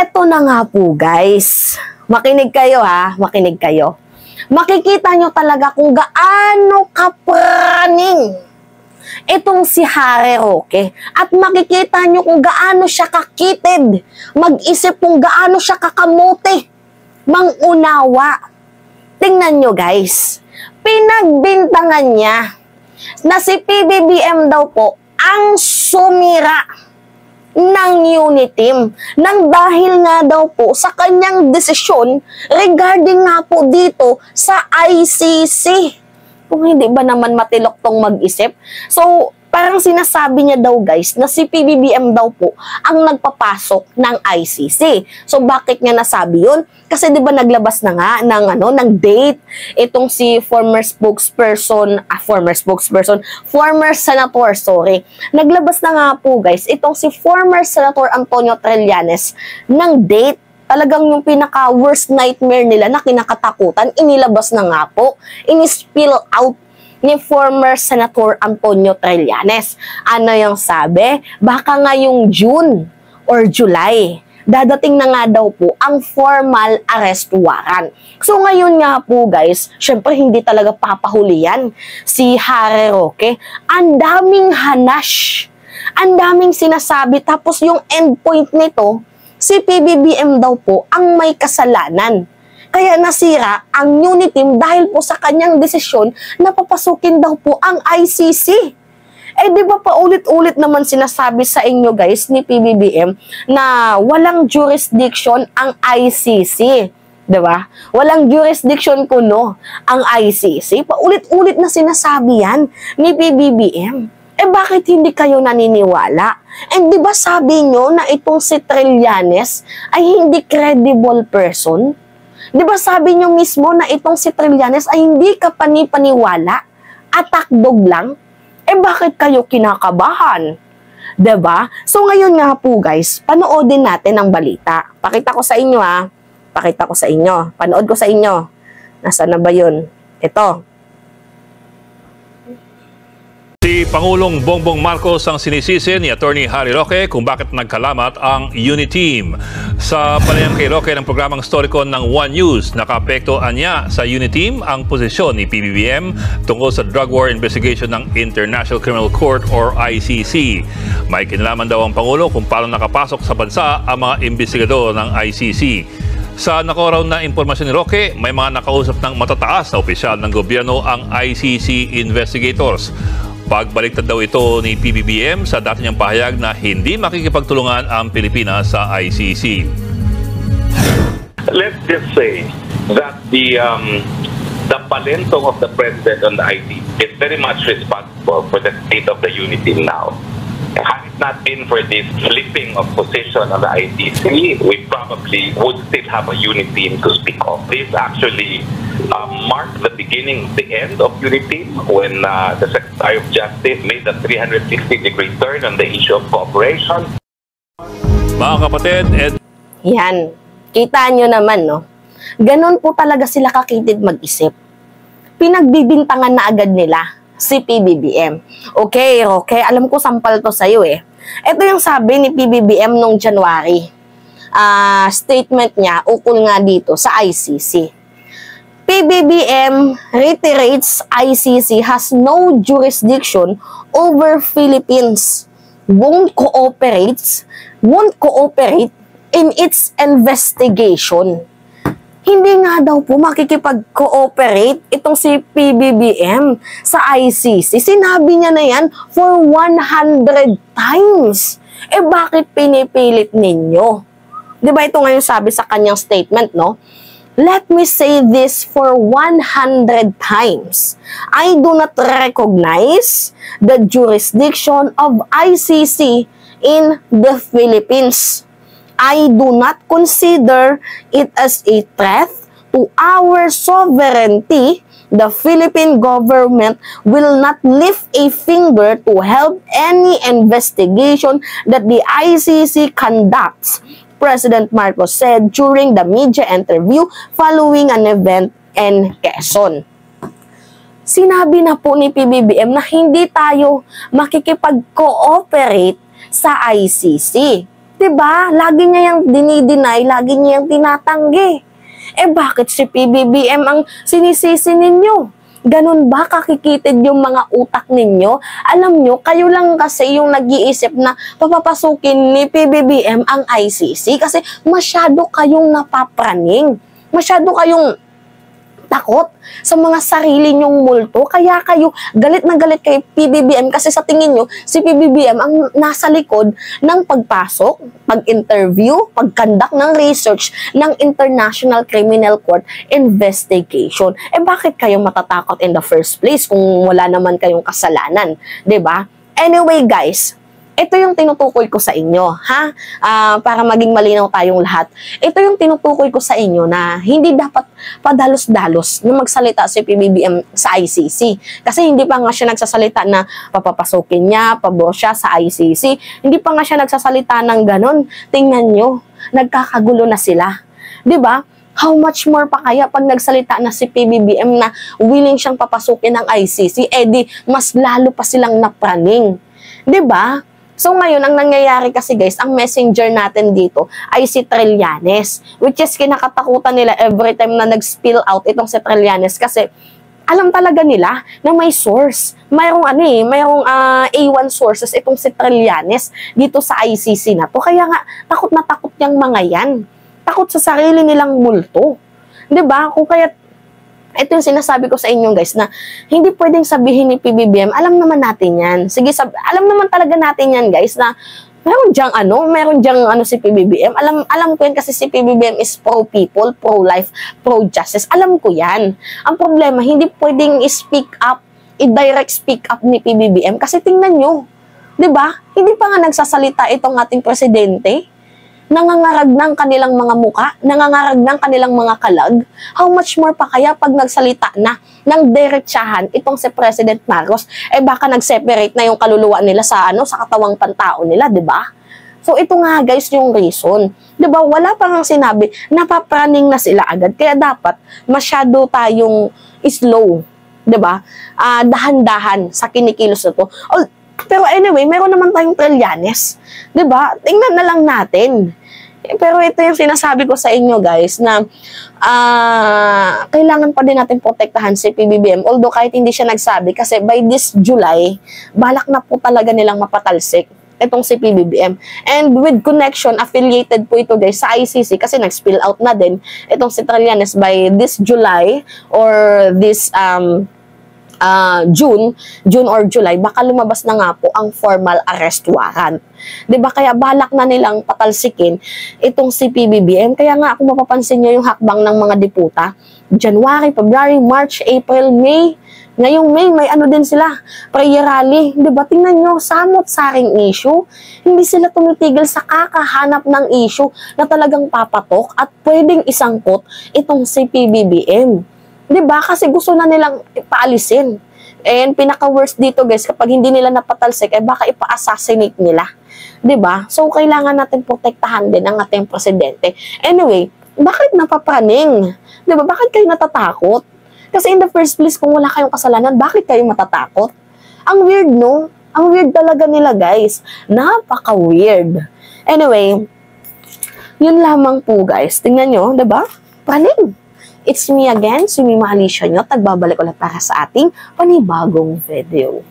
Eto na nga po guys. Makinig kayo ha, makinig kayo. Makikita nyo talaga kung gaano kapraning itong si Harry Roque. At makikita nyo kung gaano siya kakitid. Mag-isip kung gaano siya kakamote. Mangunawa. Tingnan nyo guys. Pinagbintangan niya na si PBBM daw po ang sumira ng Uniteam nang dahil nga daw po sa kanyang desisyon regarding nga po dito sa ICC. Kung hindi ba naman matilok tong mag-isip? So, parang sinasabi niya daw guys na si PBBM daw po ang nagpapasok ng ICC. So, bakit niya nasabi yun? Kasi di ba naglabas na nga ng date itong si former senator, Naglabas na nga po guys itong si former senator Antonio Trillanes ng date. Talagang yung pinaka-worst nightmare nila na kinakatakutan, inilabas na nga po, in-spill out ni former Senator Antonio Trillanes. Ano yung sabi? Baka nga yung June or July, dadating na nga daw po ang formal arrest warrant. So ngayon nga po guys, syempre hindi talaga papahuli yan si Harry Roque. Ang daming hanash, ang daming sinasabi, tapos yung endpoint nito, si PBBM daw po ang may kasalanan. Kaya nasira ang Uniteam dahil po sa kanyang desisyon na papasukin daw po ang ICC. Eh di ba paulit-ulit naman sinasabi sa inyo guys ni PBBM na walang jurisdiction ang ICC. Di ba? Walang jurisdiction kuno ang ICC. Paulit-ulit na sinasabi yan ni PBBM. Eh bakit hindi kayo naniniwala? And di ba sabi nyo na itong si Trillanes ay hindi credible person? Di ba sabi nyo mismo na itong si Trillanes ay hindi ka panipaniwala? Atakdog lang? Eh bakit kayo kinakabahan? Di ba? So ngayon nga po guys, panoodin natin ang balita. Pakita ko sa inyo ha. Pakita ko sa inyo. Panood ko sa inyo. Nasaan na ba yun? Ito. Si Pangulong Bongbong Marcos ang sinisisi ni Attorney Harry Roque kung bakit nagkalamat ang Uniteam. Sa panayam kay Roque ng programang Storycon ng One News, nakaapektuhan niya sa Uniteam ang posisyon ni PBBM tungkol sa drug war investigation ng International Criminal Court or ICC. May kinalaman daw ang Pangulo kung paano nakapasok sa bansa ang mga investigador ng ICC. Sa nakaraw na impormasyon ni Roque, may mga nakausap ng matataas na opisyal ng gobyerno ang ICC investigators. Pagbaliktad daw ito ni PBBM sa dati niyang pahayag na hindi makikipagtulungan ang Pilipinas sa ICC. Let's just say that the palentong of the president on the ICC is very much responsible for the state of the unity now. Had it not been for this flipping of position on the ICC, we probably would still have a unity to speak of. This actually marked the beginning, the end of unity when the Secretary of Justice made a 360-degree turn on the issue of cooperation. Mga kapatid, Yan. Kita nyo naman, no? Ganon po talaga sila kakitid mag-isip. Pinagbibintangan na agad nila si PBBM. Okay, alam ko sampal to sa'yo eh. Ito yung sabi ni PBBM nung January. Statement niya, ukol nga dito sa ICC. PBBM reiterates ICC has no jurisdiction over Philippines. Won't cooperate in its investigation. Hindi nga daw po makikipag-cooperate itong si PBBM sa ICC. Sinabi niya na yan for 100 times. Eh bakit pinipilit ninyo? Di ba ito ngayon sabi sa kanyang statement, no? Let me say this for 100 times. I do not recognize the jurisdiction of ICC in the Philippines. I do not consider it as a threat to our sovereignty. The Philippine government will not lift a finger to help any investigation that the ICC conducts, President Marcos said during the media interview following an event in Quezon. Sinabi na po ni PBBM na hindi tayo makikipag-cooperate sa ICC. Diba? Lagi niya yung dinideny, lagi niya yung tinatanggi. Eh bakit si PBBM ang sinisisi ninyo? Ganun ba kakikitid yung mga utak ninyo? Alam nyo, kayo lang kasi yung nag-iisip na papapasukin ni PBBM ang ICC kasi masyado kayong napapraning. Masyado kayong takot sa mga sarili nyong multo. Kaya kayo galit na galit kay PBBM kasi sa tingin nyo, si PBBM ang nasa likod ng pagpasok, pag-interview, pag-conduct ng research ng International Criminal Court investigation. Eh bakit kayo matatakot in the first place kung wala naman kayong kasalanan? 'Di ba? Anyway guys, ito yung tinutukoy ko sa inyo, ha? Para maging malinaw tayong lahat. Ito yung tinutukoy ko sa inyo na hindi dapat padalos-dalos na magsalita si PBBM sa ICC. Kasi hindi pa nga siya nagsasalita na papapasukin niya, pabor siya sa ICC. Hindi pa nga siya nagsasalita ng ganon. Tingnan nyo, nagkakagulo na sila. 'Di ba? How much more pa kaya pag nagsalita na si PBBM na willing siyang papasukin ng ICC, di mas lalo pa silang napraning. 'Di ba? So ngayon, ang nangyayari kasi guys, ang messenger natin dito ay si Trillanes. Which is kinakatakutan nila every time na nag-spill out itong si Trillanes kasi alam talaga nila na may source. Mayroong A1 sources itong si Trillanes dito sa ICC na to. Kaya nga, takot na takot yung mga yan. Takot sa sarili nilang multo. 'Di ba? Kung kaya ito yung sinasabi ko sa inyo guys na hindi pwedeng sabihin ni PBBM, alam naman natin yan. Sige, alam naman talaga natin yan guys na meron diyang si PBBM. Alam ko yan kasi si PBBM is pro-people, pro-life, pro-justice. Alam ko yan. Ang problema, hindi pwedeng i-speak up, i-direct speak up ni PBBM kasi tingnan nyo, 'di ba? Hindi pa nga nagsasalita itong ating presidente. Nangangarag ng kanilang mga muka, nangangarag ng kanilang mga kalag. How much more pa kaya pag nagsalita na ng diretsahan itong si President Marcos, baka nag-separate na yung kaluluwa nila sa katawang pantao nila, 'di ba? So ito nga guys yung reason. 'Di ba? Wala pa ngang sinabi, napapraning na sila agad. Kaya dapat masyado tayong slow, 'di ba? Dahan-dahan sa kinikilos na to. Pero anyway, meron naman tayong Trillanes. 'Di ba? Tingnan na lang natin. Pero ito yung sinasabi ko sa inyo guys na kailangan pa din natin protektahan si PBBM. Although kahit hindi siya nagsabi kasi by this July, balak na po talaga nilang mapatalsik itong si PBBM. And with connection, affiliated po ito guys sa ICC kasi nag-spill out na din itong si Trillanes by this July or this June or July, baka lumabas na nga po ang formal arrest warrant. 'Di ba? Kaya balak na nilang patalsikin itong si PBBM. Kaya nga kung mapapansin niyo yung hakbang ng mga diputa, January, February, March, April, May. Ngayong May, may din sila, prayer rally. 'Di ba? Tingnan niyo, samot-saring issue. Hindi sila tumitigil sa kakahanap ng issue na talagang papatok at pwedeng isangkot itong si PBBM. 'Di ba? Kasi gusto na nilang ipaalisin. And pinaka-worst dito guys, kapag hindi nila napatalsik, baka ipa-assassinate nila. 'Di ba? So kailangan natin protektahan din ang ating presidente. Anyway, bakit napapraning? 'Di ba? Bakit kayo natatakot? Kasi in the first place, kung wala kayong kasalanan, bakit kayo matatakot? Ang weird, no? Ang weird talaga nila guys. Napaka-weird. Anyway, yun lamang po guys. Tingnan nyo, 'di ba? Praning. It's me again, si Mima Alicia nyo. Tagbabalik ulit para sa ating panibagong video.